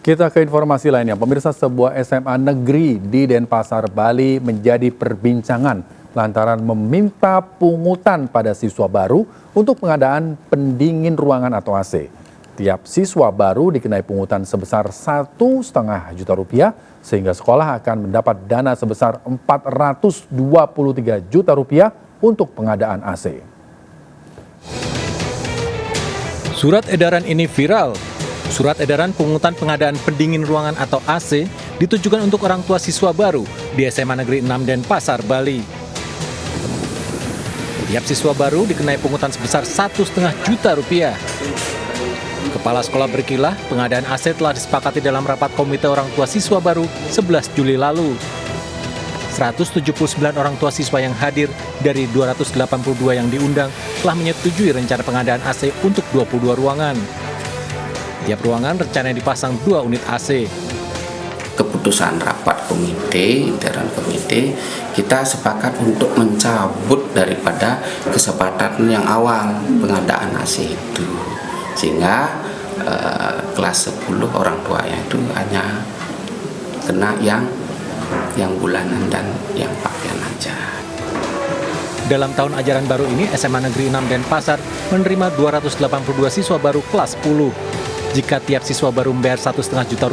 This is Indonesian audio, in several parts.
Kita ke informasi lainnya. Pemirsa, sebuah SMA negeri di Denpasar, Bali menjadi perbincangan lantaran meminta pungutan pada siswa baru untuk pengadaan pendingin ruangan atau AC. Tiap siswa baru dikenai pungutan sebesar Rp1,5 juta sehingga sekolah akan mendapat dana sebesar Rp423 juta untuk pengadaan AC. Surat edaran ini viral. Surat edaran pungutan pengadaan pendingin ruangan atau AC ditujukan untuk orang tua siswa baru di SMA Negeri 6 Denpasar, Bali. Tiap siswa baru dikenai pungutan sebesar Rp1,5 juta. Kepala sekolah berkilah, pengadaan AC telah disepakati dalam rapat komite orang tua siswa baru 11 Juli lalu. 179 orang tua siswa yang hadir dari 282 yang diundang telah menyetujui rencana pengadaan AC untuk 22 ruangan. Tiap ruangan rencananya dipasang 2 unit AC. Keputusan rapat komite, intern komite, kita sepakat untuk mencabut daripada kesepakatan yang awal pengadaan AC itu. Sehingga kelas 10 orang tuanya itu hanya kena yang bulanan dan yang pakaian aja. Dalam tahun ajaran baru ini, SMA Negeri 6 Denpasar menerima 282 siswa baru kelas 10. Jika tiap siswa baru membayar Rp1,5 juta,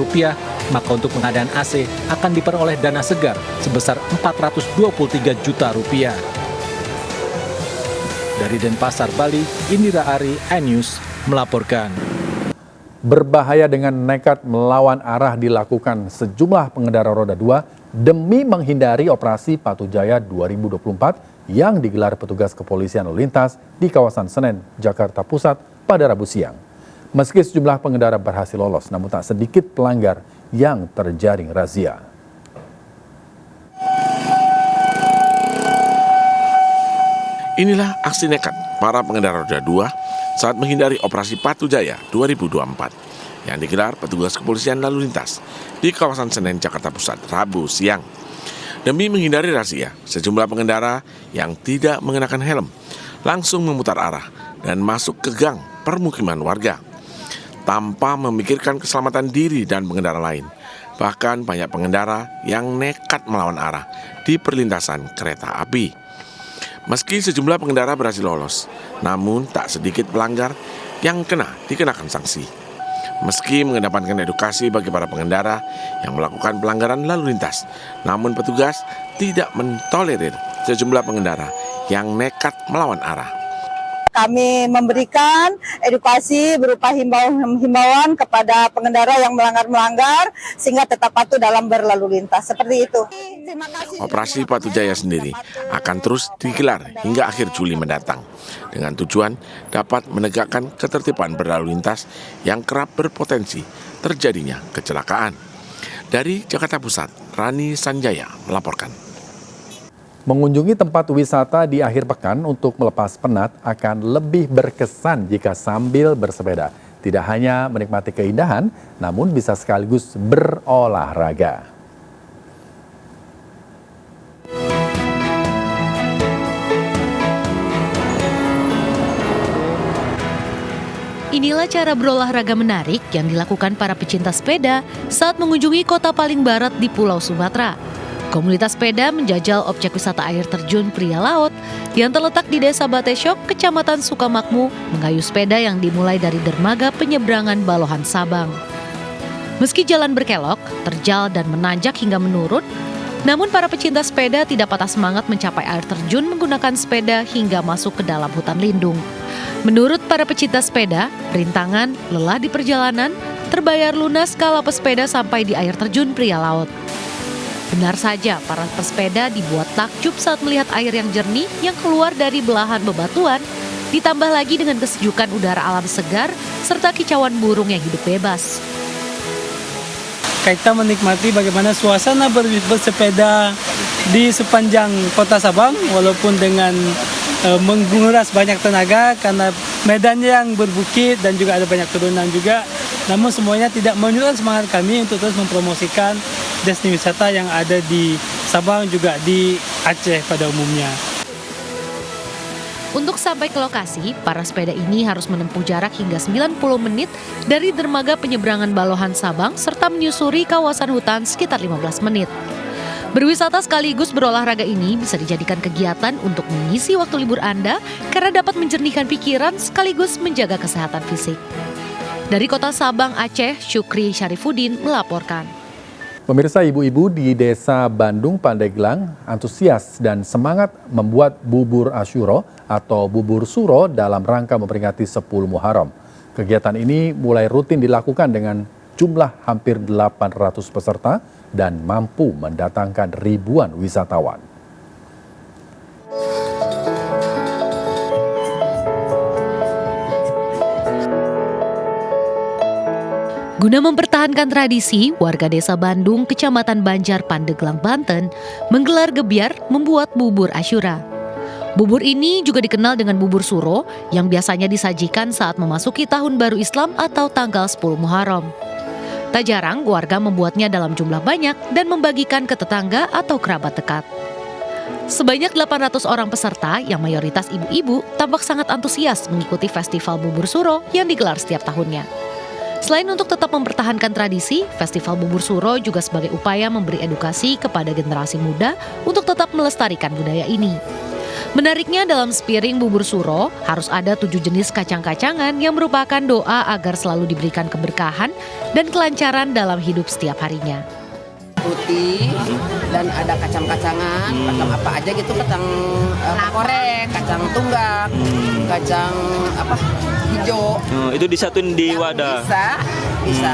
maka untuk pengadaan AC akan diperoleh dana segar sebesar Rp423 juta. Dari Denpasar, Bali, Indira Ari, iNews melaporkan. Berbahaya dengan nekat melawan arah dilakukan sejumlah pengendara roda 2 demi menghindari operasi Patu Jaya 2024 yang digelar petugas kepolisian lalu lintas di kawasan Senen, Jakarta Pusat pada Rabu siang. Meski sejumlah pengendara berhasil lolos, namun tak sedikit pelanggar yang terjaring razia. Inilah aksi nekat para pengendara roda 2 saat menghindari operasi Patu Jaya 2024 yang digelar petugas kepolisian lalu lintas di kawasan Senen, Jakarta Pusat, Rabu siang. Demi menghindari razia, sejumlah pengendara yang tidak mengenakan helm langsung memutar arah dan masuk ke gang permukiman warga tanpa memikirkan keselamatan diri dan pengendara lain. Bahkan banyak pengendara yang nekat melawan arah di perlintasan kereta api. Meski sejumlah pengendara berhasil lolos, namun tak sedikit pelanggar yang dikenakan sanksi. Meski mengedepankan edukasi bagi para pengendara yang melakukan pelanggaran lalu lintas, namun petugas tidak mentolerir sejumlah pengendara yang nekat melawan arah. Kami memberikan edukasi berupa himbauan kepada pengendara yang melanggar sehingga tetap patuh dalam berlalu lintas. Seperti itu. Operasi Patu Jaya sendiri akan terus digelar hingga akhir Juli mendatang dengan tujuan dapat menegakkan ketertiban berlalu lintas yang kerap berpotensi terjadinya kecelakaan. Dari Jakarta Pusat, Rani Sanjaya melaporkan. Mengunjungi tempat wisata di akhir pekan untuk melepas penat akan lebih berkesan jika sambil bersepeda. Tidak hanya menikmati keindahan, namun bisa sekaligus berolahraga. Inilah cara berolahraga menarik yang dilakukan para pecinta sepeda saat mengunjungi kota paling barat di Pulau Sumatera. Komunitas sepeda menjajal objek wisata air terjun Pria Laut yang terletak di Desa Batesok, Kecamatan Sukamakmur, mengayuh sepeda yang dimulai dari dermaga penyeberangan Balohan Sabang. Meski jalan berkelok, terjal dan menanjak hingga menurun, namun para pecinta sepeda tidak patah semangat mencapai air terjun menggunakan sepeda hingga masuk ke dalam hutan lindung. Menurut para pecinta sepeda, rintangan, lelah di perjalanan, terbayar lunas kala pesepeda sampai di air terjun Pria Laut. Benar saja, para pesepeda dibuat takjub saat melihat air yang jernih yang keluar dari belahan bebatuan, ditambah lagi dengan kesejukan udara alam segar, serta kicauan burung yang hidup bebas. Kita menikmati bagaimana suasana bersepeda di sepanjang kota Sabang, walaupun dengan menguras banyak tenaga karena medannya yang berbukit dan juga ada banyak turunan juga. Namun semuanya tidak menyurutkan semangat kami untuk terus mempromosikan destinasi wisata yang ada di Sabang juga di Aceh pada umumnya. Untuk sampai ke lokasi, para sepeda ini harus menempuh jarak hingga 90 menit dari dermaga penyeberangan Balohan Sabang serta menyusuri kawasan hutan sekitar 15 menit. Berwisata sekaligus berolahraga ini bisa dijadikan kegiatan untuk mengisi waktu libur Anda karena dapat menjernihkan pikiran sekaligus menjaga kesehatan fisik. Dari Kota Sabang, Aceh, Syukri Syarifuddin melaporkan. Pemirsa, ibu-ibu di Desa Bandung, Pandeglang antusias dan semangat membuat bubur Asyuro atau bubur suro dalam rangka memperingati 10 Muharram. Kegiatan ini mulai rutin dilakukan dengan jumlah hampir 800 peserta dan mampu mendatangkan ribuan wisatawan. Guna mempertahankan tradisi, warga Desa Bandung, Kecamatan Banjar, Pandeglang, Banten, menggelar gebyar membuat bubur Asyura. Bubur ini juga dikenal dengan bubur suro yang biasanya disajikan saat memasuki Tahun Baru Islam atau tanggal 10 Muharram. Tak jarang warga membuatnya dalam jumlah banyak dan membagikan ke tetangga atau kerabat dekat. Sebanyak 800 orang peserta yang mayoritas ibu-ibu tampak sangat antusias mengikuti festival bubur suro yang digelar setiap tahunnya. Selain untuk tetap mempertahankan tradisi, Festival Bubur Suro juga sebagai upaya memberi edukasi kepada generasi muda untuk tetap melestarikan budaya ini. Menariknya dalam sepiring bubur suro harus ada 7 jenis kacang-kacangan yang merupakan doa agar selalu diberikan keberkahan dan kelancaran dalam hidup setiap harinya. Putih dan ada kacang-kacangan, kacang apa aja gitu, kacang korek, kacang tunggak, kacang hijau. Itu disatuin di wadah. Bisa.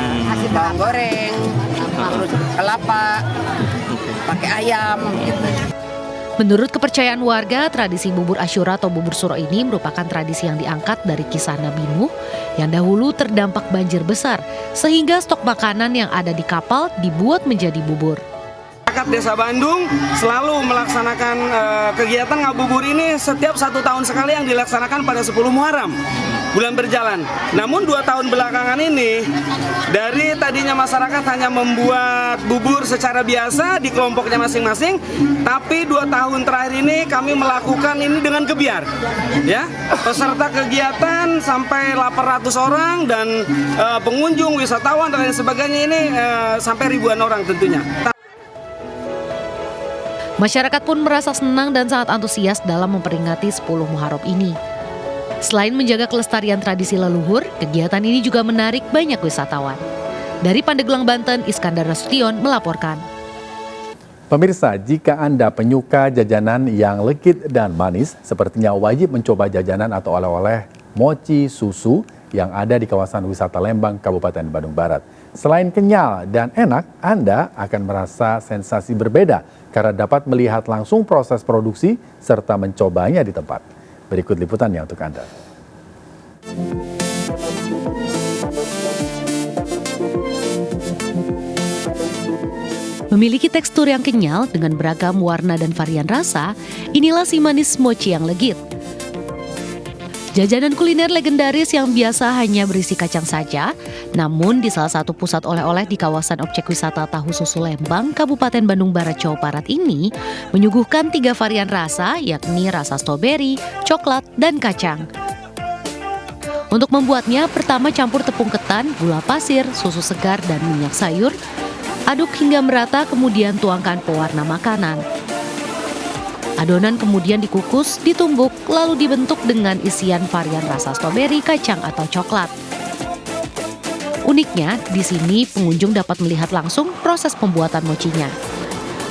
Bawang goreng, terus kelapa, pakai ayam gitu. Menurut kepercayaan warga, tradisi bubur Asyura atau bubur suro ini merupakan tradisi yang diangkat dari kisah Nabi Nuh yang dahulu terdampak banjir besar, sehingga stok makanan yang ada di kapal dibuat menjadi bubur. Masyarakat Desa Bandung selalu melaksanakan kegiatan ngabubur ini setiap 1 tahun sekali yang dilaksanakan pada 10 Muharram, bulan berjalan. Namun 2 tahun belakangan ini, dari tadinya masyarakat hanya membuat bubur secara biasa di kelompoknya masing-masing, tapi 2 tahun terakhir ini kami melakukan ini dengan gebyar. Ya, peserta kegiatan sampai 800 orang dan pengunjung, wisatawan dan lain sebagainya ini sampai ribuan orang tentunya. Masyarakat pun merasa senang dan sangat antusias dalam memperingati 10 Muharram ini. Selain menjaga kelestarian tradisi leluhur, kegiatan ini juga menarik banyak wisatawan. Dari Pandeglang, Banten, Iskandar Nasution melaporkan. Pemirsa, jika Anda penyuka jajanan yang legit dan manis, sepertinya wajib mencoba jajanan atau oleh-oleh mochi susu yang ada di kawasan wisata Lembang, Kabupaten Bandung Barat. Selain kenyal dan enak, Anda akan merasa sensasi berbeda karena dapat melihat langsung proses produksi serta mencobanya di tempat. Berikut liputannya untuk Anda. Memiliki tekstur yang kenyal dengan beragam warna dan varian rasa, inilah si manis mochi yang legit. Jajanan kuliner legendaris yang biasa hanya berisi kacang saja, namun di salah satu pusat oleh-oleh di kawasan objek wisata Tahu Susu Lembang, Kabupaten Bandung Barat, Jawa Barat ini menyuguhkan 3 varian rasa, yakni rasa stroberi, coklat, dan kacang. Untuk membuatnya, pertama campur tepung ketan, gula pasir, susu segar, dan minyak sayur. Aduk hingga merata, kemudian tuangkan pewarna makanan. Adonan kemudian dikukus, ditumbuk, lalu dibentuk dengan isian varian rasa stroberi, kacang, atau coklat. Uniknya, di sini pengunjung dapat melihat langsung proses pembuatan mochinya.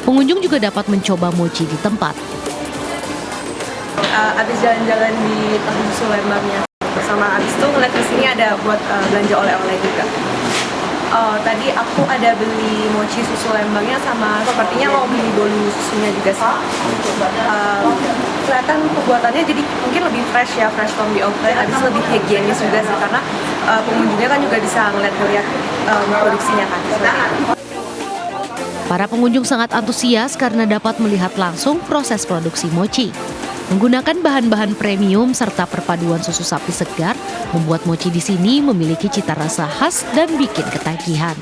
Pengunjung juga dapat mencoba mochi di tempat. Abis jalan-jalan di Tahu Susu Lembangnya, sama abis itu ngeliat di sini ada buat belanja oleh-oleh juga. Tadi aku ada beli mochi susu Lembangnya sama sepertinya mau beli bolu susunya juga sih. Kelihatan pembuatannya jadi mungkin lebih fresh ya, fresh from the outlet, habis lebih higienis juga sih karena pengunjungnya kan juga bisa ngeliat produksinya kan. Para pengunjung sangat antusias karena dapat melihat langsung proses produksi mochi. Menggunakan bahan-bahan premium serta perpaduan susu sapi segar, membuat mochi di sini memiliki cita rasa khas dan bikin ketagihan.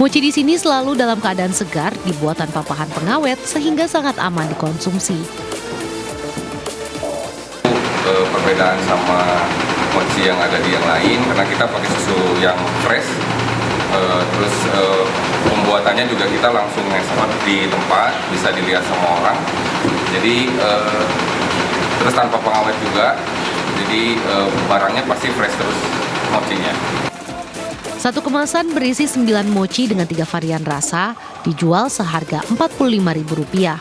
Mochi di sini selalu dalam keadaan segar, dibuat tanpa bahan pengawet sehingga sangat aman dikonsumsi. Perbedaan sama mochi yang ada di yang lain karena kita pakai susu yang fresh, terus pembuatannya juga kita langsung ekspor di tempat, bisa dilihat sama orang. Jadi terus tanpa pengawet juga, jadi barangnya pasti fresh terus mochinya. Satu kemasan berisi 9 mochi dengan 3 varian rasa dijual seharga Rp45.000.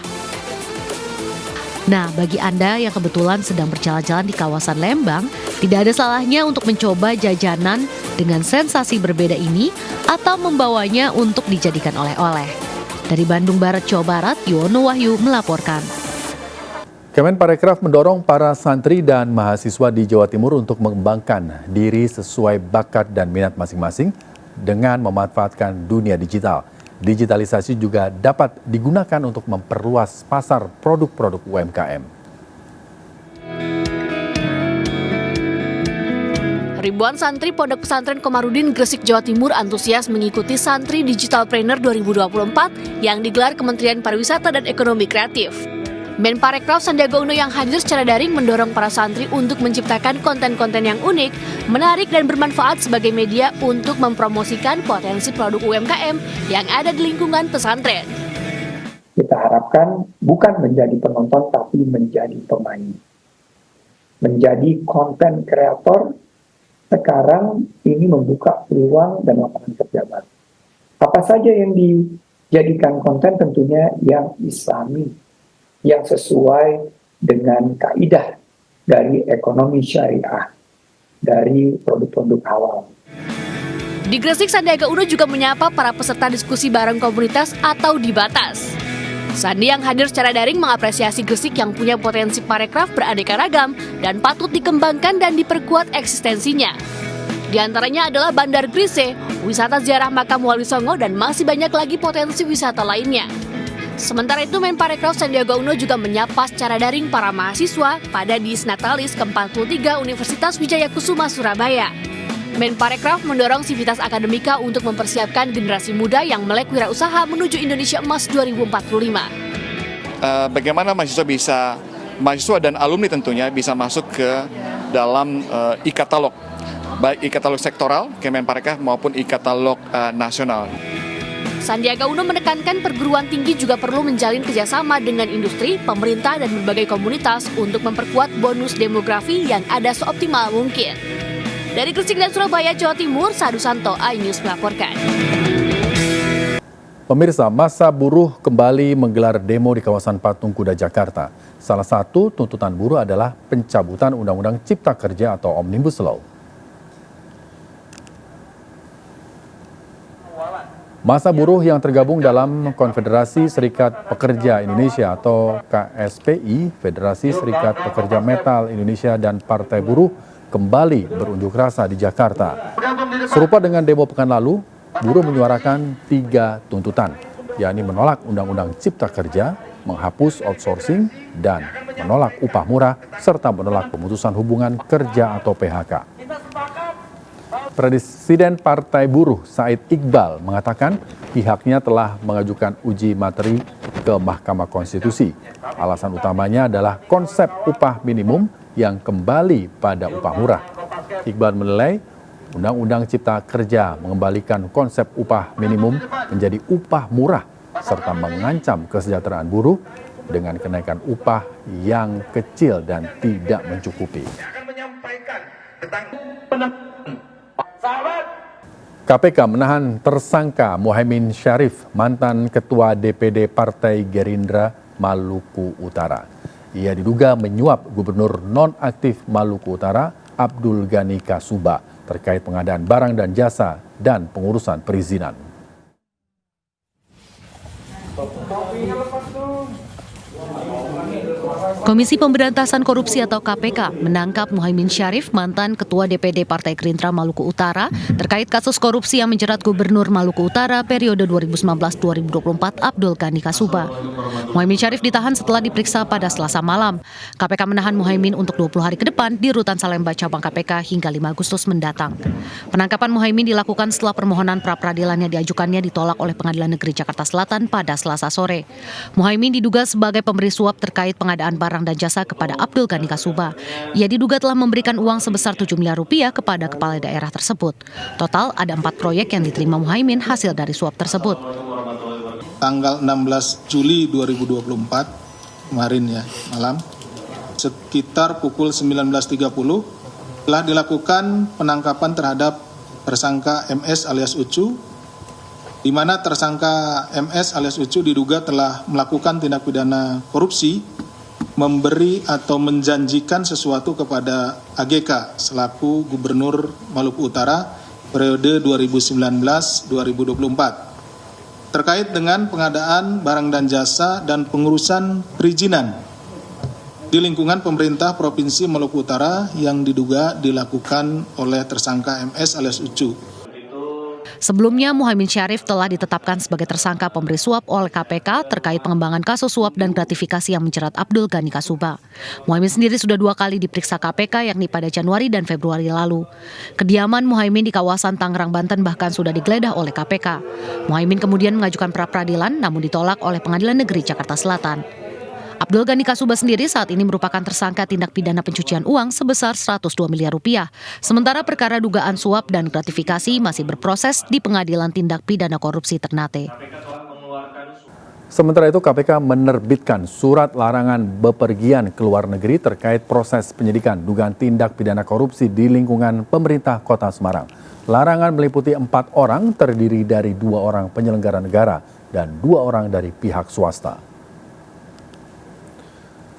Nah, bagi Anda yang kebetulan sedang berjalan-jalan di kawasan Lembang, tidak ada salahnya untuk mencoba jajanan dengan sensasi berbeda ini atau membawanya untuk dijadikan oleh-oleh. Dari Bandung Barat, Jawa Barat, Yuwono Wahyu melaporkan. Kemenparekraf mendorong para santri dan mahasiswa di Jawa Timur untuk mengembangkan diri sesuai bakat dan minat masing-masing dengan memanfaatkan dunia digital. Digitalisasi juga dapat digunakan untuk memperluas pasar produk-produk UMKM. Ribuan santri Pondok Pesantren Komarudin Gresik, Jawa Timur antusias mengikuti Santri Digitalpreneur 2024 yang digelar Kementerian Pariwisata dan Ekonomi Kreatif. Menparekraf Sandiaga Uno yang hadir secara daring mendorong para santri untuk menciptakan konten-konten yang unik, menarik dan bermanfaat sebagai media untuk mempromosikan potensi produk UMKM yang ada di lingkungan pesantren. Kita harapkan bukan menjadi penonton tapi menjadi pemain. Menjadi konten kreator sekarang ini membuka peluang dan lapangan kerja baru. Apa saja yang dijadikan konten tentunya yang islami, yang sesuai dengan kaidah dari ekonomi syariah, dari produk-produk halal. Di Gresik, Sandiaga Uno juga menyapa para peserta diskusi bareng komunitas atau Dibatas. Sandi yang hadir secara daring mengapresiasi Gresik yang punya potensi parekraf beraneka ragam dan patut dikembangkan dan diperkuat eksistensinya. Di antaranya adalah Bandar Grise, wisata ziarah makam Wali Songo, dan masih banyak lagi potensi wisata lainnya. Sementara itu, Menparekraf Sandiaga Uno juga menyapa secara daring para mahasiswa pada Disnatalis ke-43 Universitas Wijaya Kusuma, Surabaya. Menparekraf mendorong sivitas akademika untuk mempersiapkan generasi muda yang melek wirausaha menuju Indonesia Emas 2045. Bagaimana mahasiswa dan alumni tentunya bisa masuk ke dalam e-katalog, baik e-katalog sektoral, Kemenparekraf maupun e-katalog nasional. Sandiaga Uno menekankan perguruan tinggi juga perlu menjalin kerjasama dengan industri, pemerintah, dan berbagai komunitas untuk memperkuat bonus demografi yang ada seoptimal mungkin. Dari Gresik dan Surabaya, Jawa Timur, Sadu Santo, iNews melaporkan. Pemirsa, massa buruh kembali menggelar demo di kawasan Patung Kuda, Jakarta. Salah satu tuntutan buruh adalah pencabutan Undang-Undang Cipta Kerja atau Omnibus Law. Massa buruh yang tergabung dalam Konfederasi Serikat Pekerja Indonesia atau KSPI, Federasi Serikat Pekerja Metal Indonesia, dan Partai Buruh kembali berunjuk rasa di Jakarta. Serupa dengan demo pekan lalu, buruh menyuarakan 3 tuntutan, yakni menolak Undang-Undang Cipta Kerja, menghapus outsourcing, dan menolak upah murah, serta menolak pemutusan hubungan kerja atau PHK. Presiden Partai Buruh Said Iqbal mengatakan pihaknya telah mengajukan uji materi ke Mahkamah Konstitusi. Alasan utamanya adalah konsep upah minimum yang kembali pada upah murah. Iqbal menilai Undang-Undang Cipta Kerja mengembalikan konsep upah minimum menjadi upah murah serta mengancam kesejahteraan buruh dengan kenaikan upah yang kecil dan tidak mencukupi. KPK menahan tersangka Muhaimin Syarif, mantan Ketua DPD Partai Gerindra Maluku Utara. Ia diduga menyuap Gubernur nonaktif Maluku Utara, Abdul Ghani Kasuba, terkait pengadaan barang dan jasa dan pengurusan perizinan. Komisi Pemberantasan Korupsi atau KPK menangkap Muhaimin Syarif, mantan Ketua DPD Partai Gerindra Maluku Utara, terkait kasus korupsi yang menjerat Gubernur Maluku Utara periode 2019-2024 Abdul Ghani Kasuba. Muhaimin Syarif ditahan setelah diperiksa pada Selasa malam. KPK menahan Muhaimin untuk 20 hari ke depan di Rutan Salemba Cabang KPK hingga 5 Agustus mendatang. Penangkapan Muhaimin dilakukan setelah permohonan pra-peradilan yang diajukannya ditolak oleh Pengadilan Negeri Jakarta Selatan pada Selasa sore. Muhaimin diduga sebagai pemberi suap terkait pengadaan barang dan jasa kepada Abdul Ghani Kasuba. Ia diduga telah memberikan uang sebesar 7 miliar rupiah kepada kepala daerah tersebut. Total ada 4 proyek yang diterima Muhaimin hasil dari suap tersebut. Tanggal 16 Juli 2024 kemarin ya malam, sekitar pukul 19.30 telah dilakukan penangkapan terhadap tersangka MS alias Ucu, di mana tersangka MS alias Ucu diduga telah melakukan tindak pidana korupsi, memberi atau menjanjikan sesuatu kepada AGK selaku Gubernur Maluku Utara periode 2019-2024 terkait dengan pengadaan barang dan jasa dan pengurusan perizinan di lingkungan pemerintah Provinsi Maluku Utara yang diduga dilakukan oleh tersangka MS alias Ucu. Sebelumnya, Muhaimin Syarif telah ditetapkan sebagai tersangka pemberi suap oleh KPK terkait pengembangan kasus suap dan gratifikasi yang menjerat Abdul Ghani Kasuba. Muhaimin sendiri sudah 2 kali diperiksa KPK, yakni pada Januari dan Februari lalu. Kediaman Muhaimin di kawasan Tangerang, Banten bahkan sudah digeledah oleh KPK. Muhaimin kemudian mengajukan pra-peradilan, namun ditolak oleh Pengadilan Negeri Jakarta Selatan. Abdul Ghani Kasuba sendiri saat ini merupakan tersangka tindak pidana pencucian uang sebesar 102 miliar rupiah. Sementara perkara dugaan suap dan gratifikasi masih berproses di Pengadilan Tindak Pidana Korupsi Ternate. Sementara itu KPK menerbitkan surat larangan bepergian ke luar negeri terkait proses penyidikan dugaan tindak pidana korupsi di lingkungan pemerintah Kota Semarang. Larangan meliputi 4 orang terdiri dari 2 orang penyelenggara negara dan 2 orang dari pihak swasta.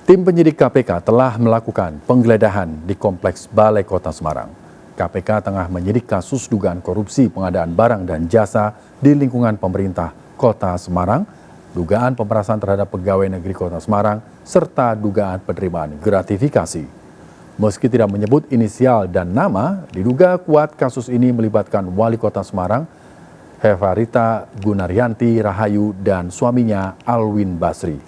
Tim penyidik KPK telah melakukan penggeledahan di Kompleks Balai Kota Semarang. KPK tengah menyidik kasus dugaan korupsi pengadaan barang dan jasa di lingkungan pemerintah Kota Semarang, dugaan pemerasan terhadap pegawai negeri Kota Semarang, serta dugaan penerimaan gratifikasi. Meski tidak menyebut inisial dan nama, diduga kuat kasus ini melibatkan Wali Kota Semarang, Hevarita Gunaryanti Rahayu, dan suaminya Alwin Basri.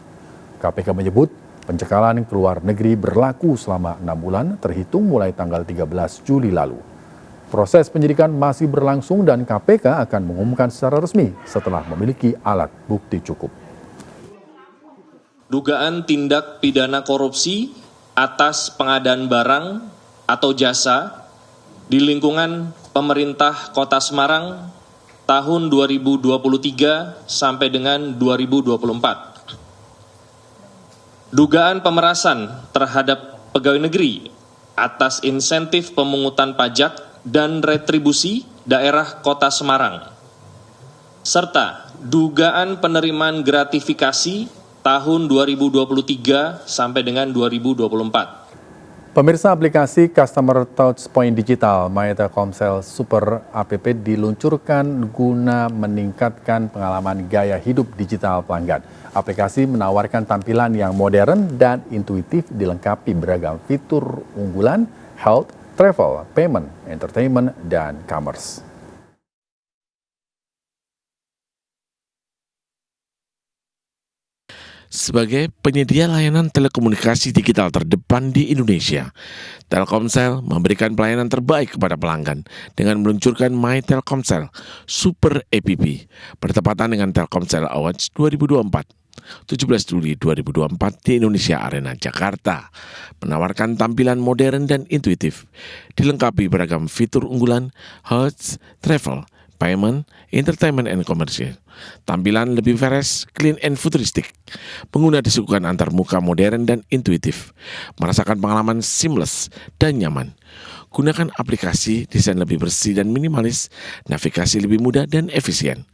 KPK menyebut pencekalan ke luar negeri berlaku selama 6 bulan terhitung mulai tanggal 13 Juli lalu. Proses penyidikan masih berlangsung dan KPK akan mengumumkan secara resmi setelah memiliki alat bukti cukup. Dugaan tindak pidana korupsi atas pengadaan barang atau jasa di lingkungan pemerintah Kota Semarang tahun 2023 sampai dengan 2024. Dugaan pemerasan terhadap pegawai negeri atas insentif pemungutan pajak dan retribusi daerah Kota Semarang, serta dugaan penerimaan gratifikasi tahun 2023 sampai dengan 2024. Pemirsa, aplikasi Customer Touchpoint Digital My Telkomsel Super App diluncurkan guna meningkatkan pengalaman gaya hidup digital pelanggan. Aplikasi menawarkan tampilan yang modern dan intuitif dilengkapi beragam fitur unggulan, health, travel, payment, entertainment, dan commerce. Sebagai penyedia layanan telekomunikasi digital terdepan di Indonesia, Telkomsel memberikan pelayanan terbaik kepada pelanggan dengan meluncurkan My Telkomsel Super App bertepatan dengan Telkomsel Awards 2024. 17 Juli 2024 di Indonesia Arena, Jakarta, menawarkan tampilan modern dan intuitif, dilengkapi beragam fitur unggulan, health, travel, payment, entertainment, and commercial. Tampilan lebih fresh, clean, and futuristik. Pengguna disuguhkan antar muka modern dan intuitif, merasakan pengalaman seamless dan nyaman. Gunakan aplikasi desain lebih bersih dan minimalis, navigasi lebih mudah dan efisien.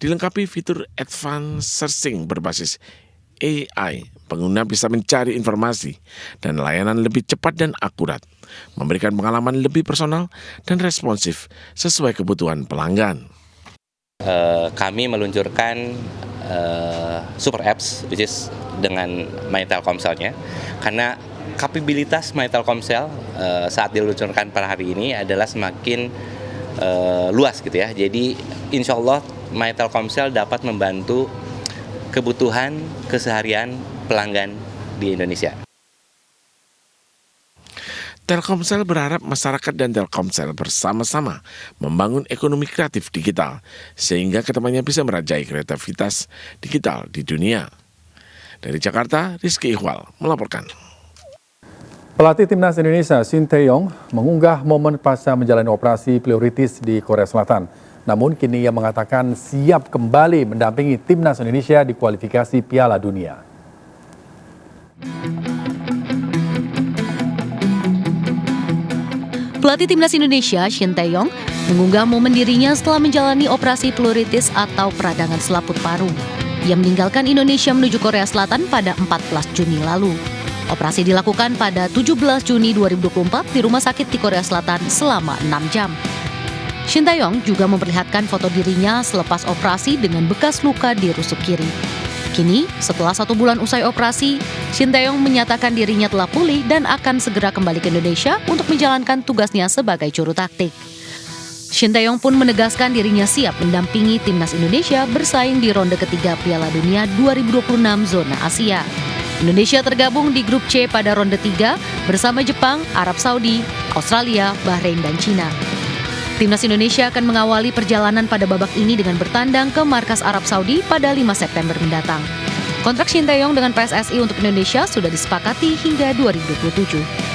Dilengkapi fitur advanced searching berbasis AI, pengguna bisa mencari informasi dan layanan lebih cepat dan akurat, memberikan pengalaman lebih personal dan responsif sesuai kebutuhan pelanggan. Kami meluncurkan Super Apps, which is dengan My Telkomselnya, karena kapabilitas My Telkomsel saat diluncurkan per hari ini adalah semakin luas gitu ya. Jadi insya Allah My Telkomsel dapat membantu kebutuhan keseharian pelanggan di Indonesia. Telkomsel berharap masyarakat dan Telkomsel bersama-sama membangun ekonomi kreatif digital sehingga kedepannya bisa merajai kreativitas digital di dunia. Dari Jakarta, Rizky Ihwal melaporkan. Pelatih Timnas Indonesia Shin Tae-yong mengunggah momen pasca menjalani operasi pleuritis di Korea Selatan. Namun kini ia mengatakan siap kembali mendampingi Timnas Indonesia di kualifikasi Piala Dunia. Pelatih Timnas Indonesia, Shin Tae-yong, mengunggah momen dirinya setelah menjalani operasi pleuritis atau peradangan selaput paru. Ia meninggalkan Indonesia menuju Korea Selatan pada 14 Juni lalu. Operasi dilakukan pada 17 Juni 2024 di rumah sakit di Korea Selatan selama 6 jam. Shin Tae-yong juga memperlihatkan foto dirinya selepas operasi dengan bekas luka di rusuk kiri. Kini, setelah 1 bulan usai operasi, Shin Tae-yong menyatakan dirinya telah pulih dan akan segera kembali ke Indonesia untuk menjalankan tugasnya sebagai juru taktik. Shin Tae-yong pun menegaskan dirinya siap mendampingi Timnas Indonesia bersaing di ronde ketiga Piala Dunia 2026 zona Asia. Indonesia tergabung di grup C pada ronde 3 bersama Jepang, Arab Saudi, Australia, Bahrain, dan Cina. Timnas Indonesia akan mengawali perjalanan pada babak ini dengan bertandang ke markas Arab Saudi pada 5 September mendatang. Kontrak Shin Tae-yong dengan PSSI untuk Indonesia sudah disepakati hingga 2027.